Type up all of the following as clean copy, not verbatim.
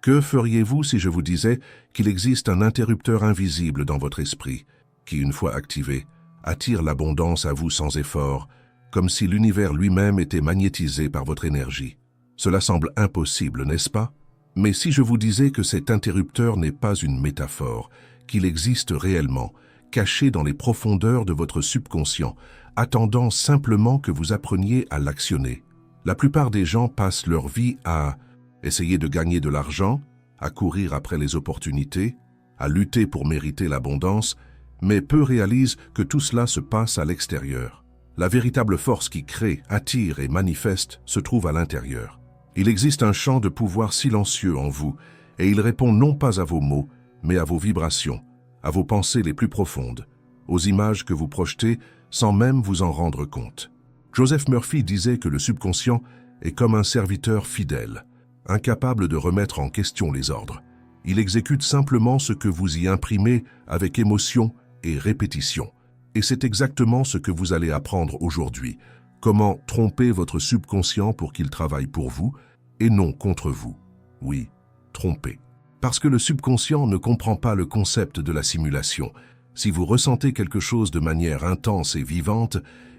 Que feriez-vous si je vous disais qu'il existe un interrupteur invisible dans votre esprit, qui, une fois activé, attire l'abondance à vous sans effort, comme si l'univers lui-même était magnétisé par votre énergie? Cela semble impossible, n'est-ce pas? Mais si je vous disais que cet interrupteur n'est pas une métaphore, qu'il existe réellement, caché dans les profondeurs de votre subconscient, attendant simplement que vous appreniez à l'actionner. La plupart des gens passent leur vie à essayer de gagner de l'argent, à courir après les opportunités, à lutter pour mériter l'abondance, mais peu réalisent que tout cela se passe à l'extérieur. La véritable force qui crée, attire et manifeste se trouve à l'intérieur. Il existe un champ de pouvoir silencieux en vous, et il répond non pas à vos mots, mais à vos vibrations, à vos pensées les plus profondes, aux images que vous projetez sans même vous en rendre compte. Joseph Murphy disait que le subconscient est comme un serviteur fidèle, incapable de remettre en question les ordres. Il exécute simplement ce que vous y imprimez avec émotion et répétition. Et c'est exactement ce que vous allez apprendre aujourd'hui. Comment tromper votre subconscient pour qu'il travaille pour vous et non contre vous. Oui, tromper. Parce que le subconscient ne comprend pas le concept de la simulation. Si vous ressentez quelque chose de manière intense et vivante,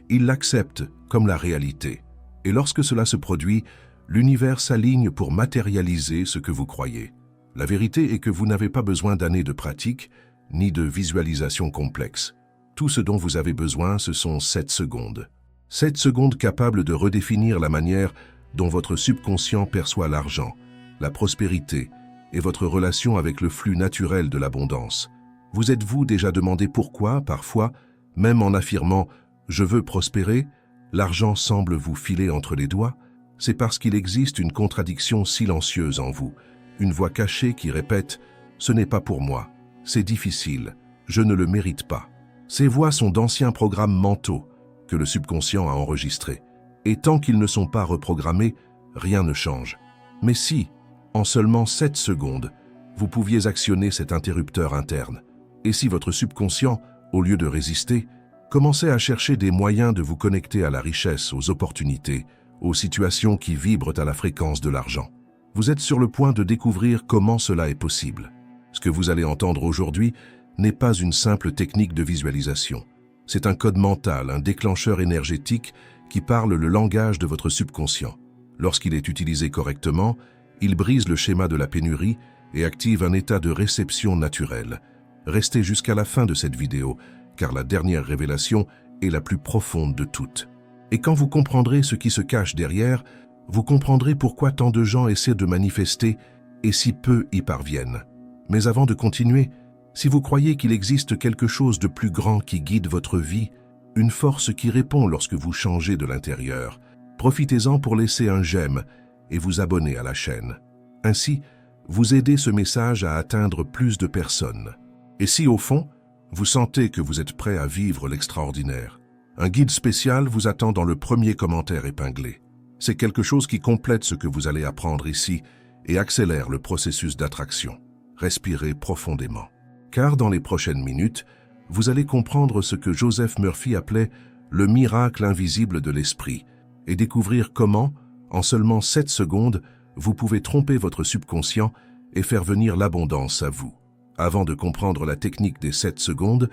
il l'accepte comme la réalité. Et lorsque cela se produit, l'univers s'aligne pour matérialiser ce que vous croyez. La vérité est que vous n'avez pas besoin d'années de pratique, ni de visualisation complexe. Tout ce dont vous avez besoin, ce sont 7 secondes. 7 secondes capables de redéfinir la manière dont votre subconscient perçoit l'argent, la prospérité et votre relation avec le flux naturel de l'abondance. Vous êtes-vous déjà demandé pourquoi, parfois, même en affirmant « je veux prospérer », l'argent semble vous filer entre les doigts? C'est parce qu'il existe une contradiction silencieuse en vous, une voix cachée qui répète « ce n'est pas pour moi, c'est difficile, je ne le mérite pas ». Ces voix sont d'anciens programmes mentaux que le subconscient a enregistrés. Et tant qu'ils ne sont pas reprogrammés, rien ne change. Mais si, en seulement 7 secondes, vous pouviez actionner cet interrupteur interne, et si votre subconscient, au lieu de résister, commençait à chercher des moyens de vous connecter à la richesse, aux opportunités, aux situations qui vibrent à la fréquence de l'argent. Vous êtes sur le point de découvrir comment cela est possible. Ce que vous allez entendre aujourd'hui n'est pas une simple technique de visualisation. C'est un code mental, un déclencheur énergétique qui parle le langage de votre subconscient. Lorsqu'il est utilisé correctement, il brise le schéma de la pénurie et active un état de réception naturelle. Restez jusqu'à la fin de cette vidéo, car la dernière révélation est la plus profonde de toutes. Et quand vous comprendrez ce qui se cache derrière, vous comprendrez pourquoi tant de gens essaient de manifester et si peu y parviennent. Mais avant de continuer, si vous croyez qu'il existe quelque chose de plus grand qui guide votre vie, une force qui répond lorsque vous changez de l'intérieur, profitez-en pour laisser un j'aime et vous abonner à la chaîne. Ainsi, vous aidez ce message à atteindre plus de personnes. Et si au fond, vous sentez que vous êtes prêt à vivre l'extraordinaire, un guide spécial vous attend dans le premier commentaire épinglé. C'est quelque chose qui complète ce que vous allez apprendre ici et accélère le processus d'attraction. Respirez profondément. Car dans les prochaines minutes, vous allez comprendre ce que Joseph Murphy appelait le miracle invisible de l'esprit et découvrir comment, en seulement 7 secondes, vous pouvez tromper votre subconscient et faire venir l'abondance à vous. Avant de comprendre la technique des 7 secondes,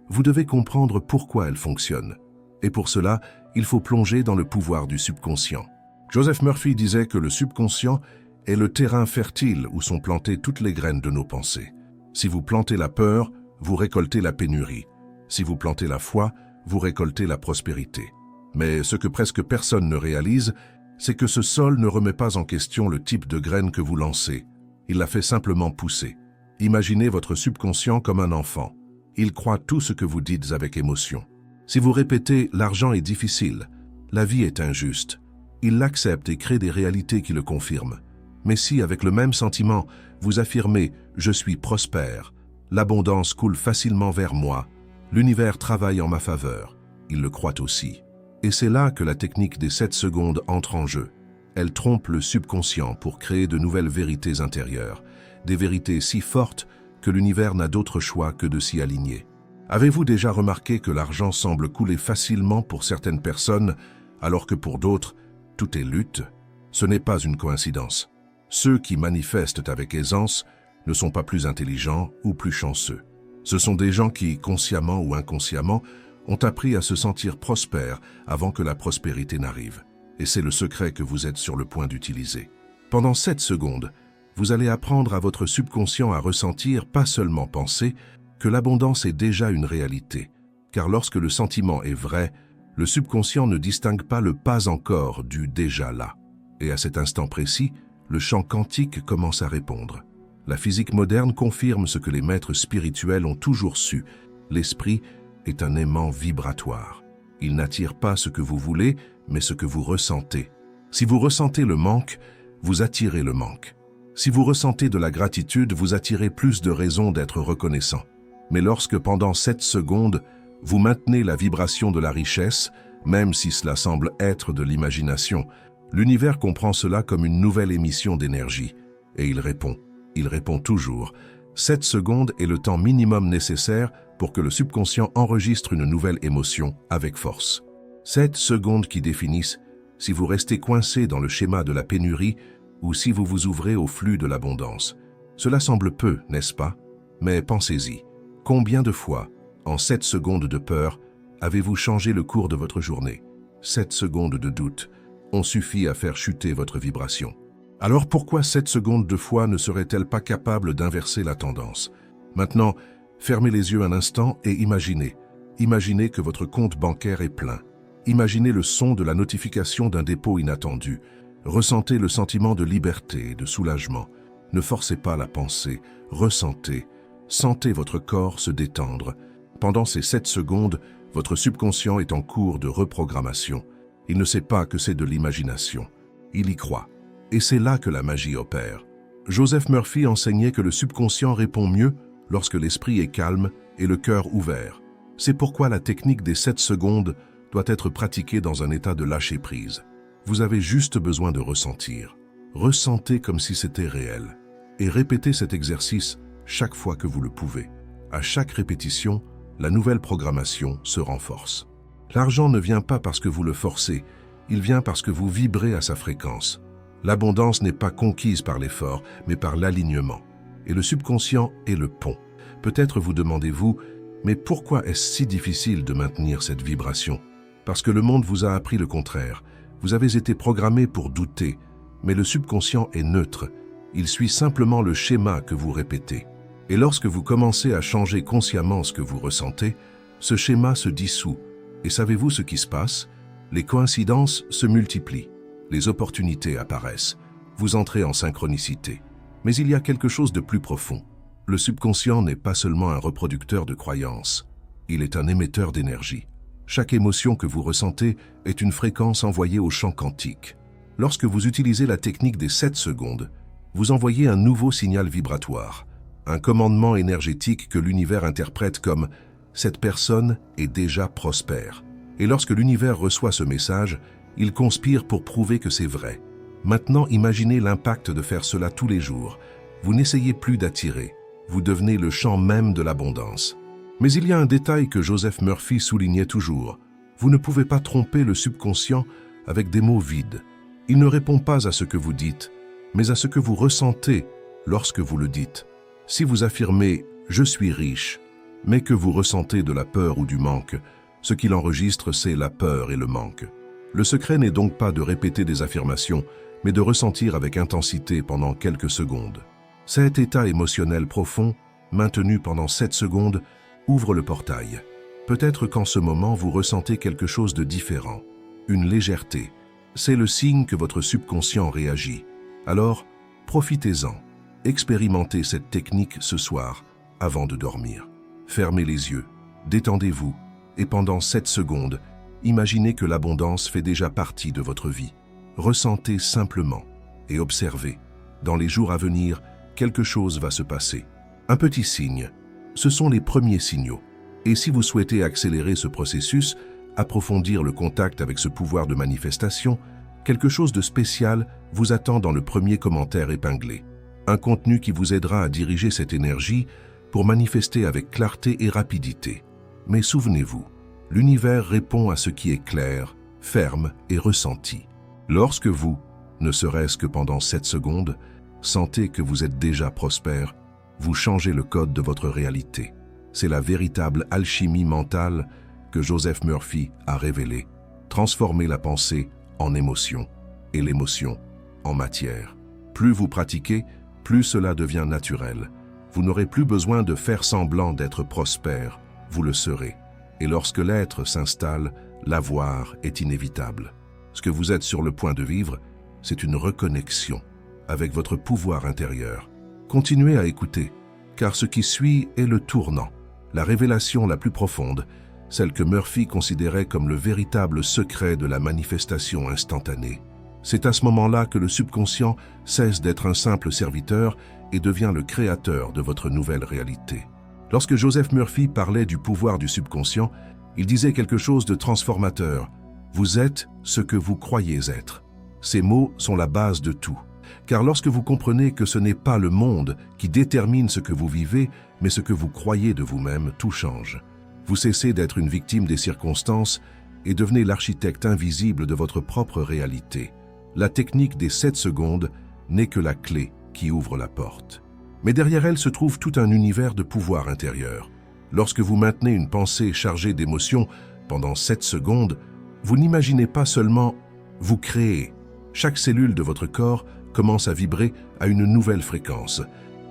vous devez comprendre pourquoi elle fonctionne. Et pour cela, il faut plonger dans le pouvoir du subconscient. Joseph Murphy disait que le subconscient est le terrain fertile où sont plantées toutes les graines de nos pensées. Si vous plantez la peur, vous récoltez la pénurie. Si vous plantez la foi, vous récoltez la prospérité. Mais ce que presque personne ne réalise, c'est que ce sol ne remet pas en question le type de graine que vous lancez. Il la fait simplement pousser. Imaginez votre subconscient comme un enfant. Il croit tout ce que vous dites avec émotion. Si vous répétez « l'argent est difficile »,« la vie est injuste », il l'accepte et crée des réalités qui le confirment. Mais si, avec le même sentiment, vous affirmez « je suis prospère »,« l'abondance coule facilement vers moi »,« l'univers travaille en ma faveur », il le croit aussi. Et c'est là que la technique des 7 secondes entre en jeu. Elle trompe le subconscient pour créer de nouvelles vérités intérieures, des vérités si fortes que l'univers n'a d'autre choix que de s'y aligner. Avez-vous déjà remarqué que l'argent semble couler facilement pour certaines personnes, alors que pour d'autres, tout est lutte? Ce n'est pas une coïncidence. Ceux qui manifestent avec aisance ne sont pas plus intelligents ou plus chanceux. Ce sont des gens qui, consciemment ou inconsciemment, ont appris à se sentir prospères avant que la prospérité n'arrive. Et c'est le secret que vous êtes sur le point d'utiliser. Pendant 7 secondes, vous allez apprendre à votre subconscient à ressentir, pas seulement penser, que l'abondance est déjà une réalité. Car lorsque le sentiment est vrai, le subconscient ne distingue pas le pas encore du déjà là. Et à cet instant précis, le champ quantique commence à répondre. La physique moderne confirme ce que les maîtres spirituels ont toujours su. L'esprit est un aimant vibratoire. Il n'attire pas ce que vous voulez, mais ce que vous ressentez. Si vous ressentez le manque, vous attirez le manque. Si vous ressentez de la gratitude, vous attirez plus de raisons d'être reconnaissant. Mais lorsque pendant 7 secondes, vous maintenez la vibration de la richesse, même si cela semble être de l'imagination, l'univers comprend cela comme une nouvelle émission d'énergie. Et il répond toujours. 7 secondes est le temps minimum nécessaire pour que le subconscient enregistre une nouvelle émotion avec force. 7 secondes qui définissent si vous restez coincé dans le schéma de la pénurie ou si vous vous ouvrez au flux de l'abondance. Cela semble peu, n'est-ce pas? Mais pensez-y. Combien de fois, en 7 secondes de peur, avez-vous changé le cours de votre journée? 7 secondes de doute ont suffi à faire chuter votre vibration. Alors pourquoi 7 secondes de foi ne seraient-elles pas capables d'inverser la tendance? Maintenant, fermez les yeux un instant et imaginez. Imaginez que votre compte bancaire est plein. Imaginez le son de la notification d'un dépôt inattendu. Ressentez le sentiment de liberté et de soulagement. Ne forcez pas la pensée, ressentez. Sentez votre corps se détendre. Pendant ces 7 secondes, votre subconscient est en cours de reprogrammation. Il ne sait pas que c'est de l'imagination. Il y croit. Et c'est là que la magie opère. Joseph Murphy enseignait que le subconscient répond mieux lorsque l'esprit est calme et le cœur ouvert. C'est pourquoi la technique des 7 secondes doit être pratiquée dans un état de lâcher-prise. Vous avez juste besoin de ressentir. Ressentez comme si c'était réel. Et répétez cet exercice chaque fois que vous le pouvez. À chaque répétition, la nouvelle programmation se renforce. L'argent ne vient pas parce que vous le forcez, il vient parce que vous vibrez à sa fréquence. L'abondance n'est pas conquise par l'effort, mais par l'alignement. Et le subconscient est le pont. Peut-être vous demandez-vous, mais pourquoi est-ce si difficile de maintenir cette vibration? Parce que le monde vous a appris le contraire. Vous avez été programmé pour douter, mais le subconscient est neutre. Il suit simplement le schéma que vous répétez. Et lorsque vous commencez à changer consciemment ce que vous ressentez, ce schéma se dissout. Et savez-vous ce qui se passe? Les coïncidences se multiplient. Les opportunités apparaissent. Vous entrez en synchronicité. Mais il y a quelque chose de plus profond. Le subconscient n'est pas seulement un reproducteur de croyances. Il est un émetteur d'énergie. Chaque émotion que vous ressentez est une fréquence envoyée au champ quantique. Lorsque vous utilisez la technique des 7 secondes, vous envoyez un nouveau signal vibratoire, un commandement énergétique que l'univers interprète comme « cette personne est déjà prospère ». Et lorsque l'univers reçoit ce message, il conspire pour prouver que c'est vrai. Maintenant, imaginez l'impact de faire cela tous les jours. Vous n'essayez plus d'attirer, vous devenez le champ même de l'abondance. Mais il y a un détail que Joseph Murphy soulignait toujours. Vous ne pouvez pas tromper le subconscient avec des mots vides. Il ne répond pas à ce que vous dites, mais à ce que vous ressentez lorsque vous le dites. Si vous affirmez « je suis riche », mais que vous ressentez de la peur ou du manque, ce qu'il enregistre, c'est la peur et le manque. Le secret n'est donc pas de répéter des affirmations, mais de ressentir avec intensité pendant quelques secondes. Cet état émotionnel profond, maintenu pendant 7 secondes, ouvre le portail. Peut-être qu'en ce moment, vous ressentez quelque chose de différent, une légèreté. C'est le signe que votre subconscient réagit. Alors, profitez-en. Expérimentez cette technique ce soir, avant de dormir. Fermez les yeux, détendez-vous, et pendant 7 secondes, imaginez que l'abondance fait déjà partie de votre vie. Ressentez simplement et observez. Dans les jours à venir, quelque chose va se passer. Un petit signe. Ce sont les premiers signaux. Et si vous souhaitez accélérer ce processus, approfondir le contact avec ce pouvoir de manifestation, quelque chose de spécial vous attend dans le premier commentaire épinglé. Un contenu qui vous aidera à diriger cette énergie pour manifester avec clarté et rapidité. Mais souvenez-vous, l'univers répond à ce qui est clair, ferme et ressenti. Lorsque vous, ne serait-ce que pendant 7 secondes, sentez que vous êtes déjà prospère, vous changez le code de votre réalité. C'est la véritable alchimie mentale que Joseph Murphy a révélée. Transformer la pensée en émotion et l'émotion en matière. Plus vous pratiquez, plus cela devient naturel. Vous n'aurez plus besoin de faire semblant d'être prospère, vous le serez. Et lorsque l'être s'installe, l'avoir est inévitable. Ce que vous êtes sur le point de vivre, c'est une reconnexion avec votre pouvoir intérieur. Continuez à écouter, car ce qui suit est le tournant, la révélation la plus profonde, celle que Murphy considérait comme le véritable secret de la manifestation instantanée. C'est à ce moment-là que le subconscient cesse d'être un simple serviteur et devient le créateur de votre nouvelle réalité. Lorsque Joseph Murphy parlait du pouvoir du subconscient, il disait quelque chose de transformateur. Vous êtes ce que vous croyez être. Ces mots sont la base de tout. Car lorsque vous comprenez que ce n'est pas le monde qui détermine ce que vous vivez, mais ce que vous croyez de vous-même, tout change. Vous cessez d'être une victime des circonstances et devenez l'architecte invisible de votre propre réalité. La technique des 7 secondes n'est que la clé qui ouvre la porte. Mais derrière elle se trouve tout un univers de pouvoir intérieur. Lorsque vous maintenez une pensée chargée d'émotions pendant 7 secondes, vous n'imaginez pas seulement, vous créez. Chaque cellule de votre corps commence à vibrer à une nouvelle fréquence,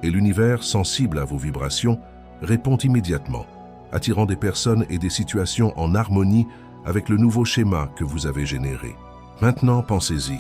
et l'univers, sensible à vos vibrations, répond immédiatement, attirant des personnes et des situations en harmonie avec le nouveau schéma que vous avez généré. Maintenant, pensez-y.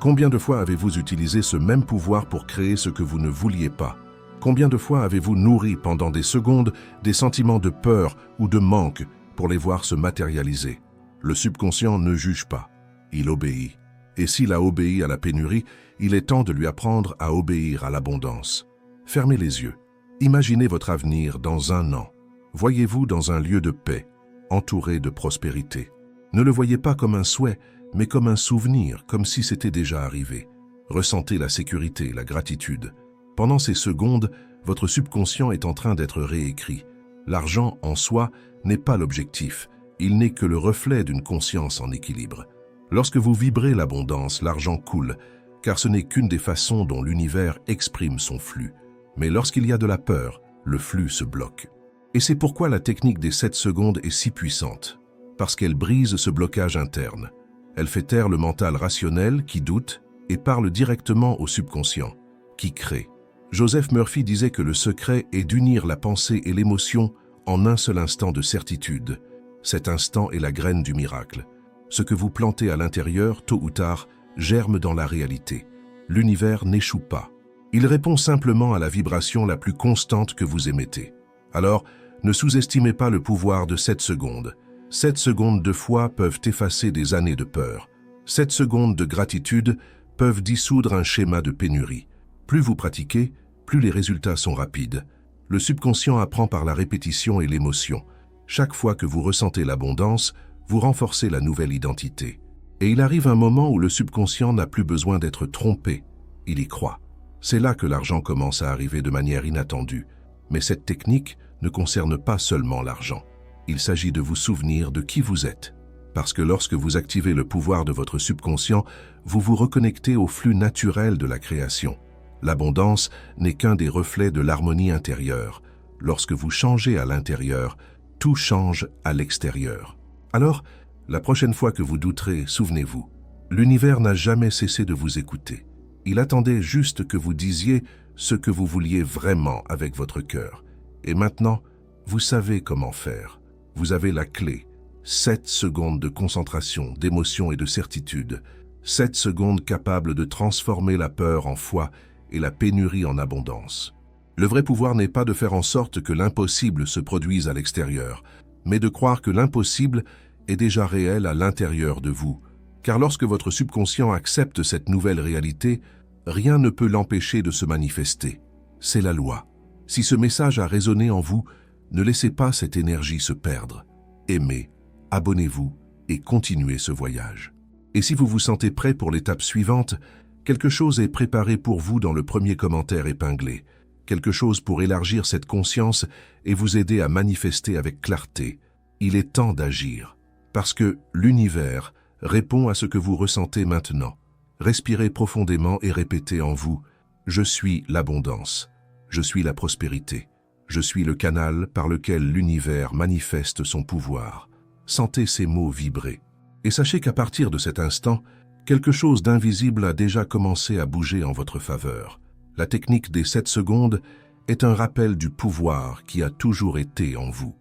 Combien de fois avez-vous utilisé ce même pouvoir pour créer ce que vous ne vouliez pas? Combien de fois avez-vous nourri pendant des secondes des sentiments de peur ou de manque pour les voir se matérialiser? Le subconscient ne juge pas, il obéit. Et s'il a obéi à la pénurie, il est temps de lui apprendre à obéir à l'abondance. Fermez les yeux. Imaginez votre avenir dans 1 an. Voyez-vous dans un lieu de paix, entouré de prospérité. Ne le voyez pas comme un souhait, mais comme un souvenir, comme si c'était déjà arrivé. Ressentez la sécurité, la gratitude. Pendant ces secondes, votre subconscient est en train d'être réécrit. L'argent en soi n'est pas l'objectif, il n'est que le reflet d'une conscience en équilibre. Lorsque vous vibrez l'abondance, l'argent coule, car ce n'est qu'une des façons dont l'univers exprime son flux. Mais lorsqu'il y a de la peur, le flux se bloque. Et c'est pourquoi la technique des 7 secondes est si puissante, parce qu'elle brise ce blocage interne. Elle fait taire le mental rationnel qui doute et parle directement au subconscient, qui crée. Joseph Murphy disait que le secret est d'unir la pensée et l'émotion en un seul instant de certitude. Cet instant est la graine du miracle. Ce que vous plantez à l'intérieur, tôt ou tard, germe dans la réalité. L'univers n'échoue pas. Il répond simplement à la vibration la plus constante que vous émettez. Alors, ne sous-estimez pas le pouvoir de 7 secondes. 7 secondes de foi peuvent effacer des années de peur. 7 secondes de gratitude peuvent dissoudre un schéma de pénurie. Plus vous pratiquez, plus les résultats sont rapides. Le subconscient apprend par la répétition et l'émotion. Chaque fois que vous ressentez l'abondance, vous renforcez la nouvelle identité. Et il arrive un moment où le subconscient n'a plus besoin d'être trompé. Il y croit. C'est là que l'argent commence à arriver de manière inattendue. Mais cette technique ne concerne pas seulement l'argent. Il s'agit de vous souvenir de qui vous êtes. Parce que lorsque vous activez le pouvoir de votre subconscient, vous vous reconnectez au flux naturel de la création. L'abondance n'est qu'un des reflets de l'harmonie intérieure. Lorsque vous changez à l'intérieur, tout change à l'extérieur. Alors, la prochaine fois que vous douterez, souvenez-vous, l'univers n'a jamais cessé de vous écouter. Il attendait juste que vous disiez ce que vous vouliez vraiment avec votre cœur. Et maintenant, vous savez comment faire. Vous avez la clé. 7 secondes de concentration, d'émotion et de certitude. 7 secondes capables de transformer la peur en foi et la pénurie en abondance. Le vrai pouvoir n'est pas de faire en sorte que l'impossible se produise à l'extérieur, mais de croire que l'impossible est déjà réel à l'intérieur de vous. Car lorsque votre subconscient accepte cette nouvelle réalité, rien ne peut l'empêcher de se manifester. C'est la loi. Si ce message a résonné en vous, ne laissez pas cette énergie se perdre. Aimez, abonnez-vous et continuez ce voyage. Et si vous vous sentez prêt pour l'étape suivante, quelque chose est préparé pour vous dans le premier commentaire épinglé. Quelque chose pour élargir cette conscience et vous aider à manifester avec clarté. Il est temps d'agir, parce que l'univers répond à ce que vous ressentez maintenant. Respirez profondément et répétez en vous Je suis l'abondance. Je suis la prospérité. Je suis le canal par lequel l'univers manifeste son pouvoir. Sentez ces mots vibrer. Et sachez qu'à partir de cet instant, quelque chose d'invisible a déjà commencé à bouger en votre faveur. La technique des 7 secondes est un rappel du pouvoir qui a toujours été en vous.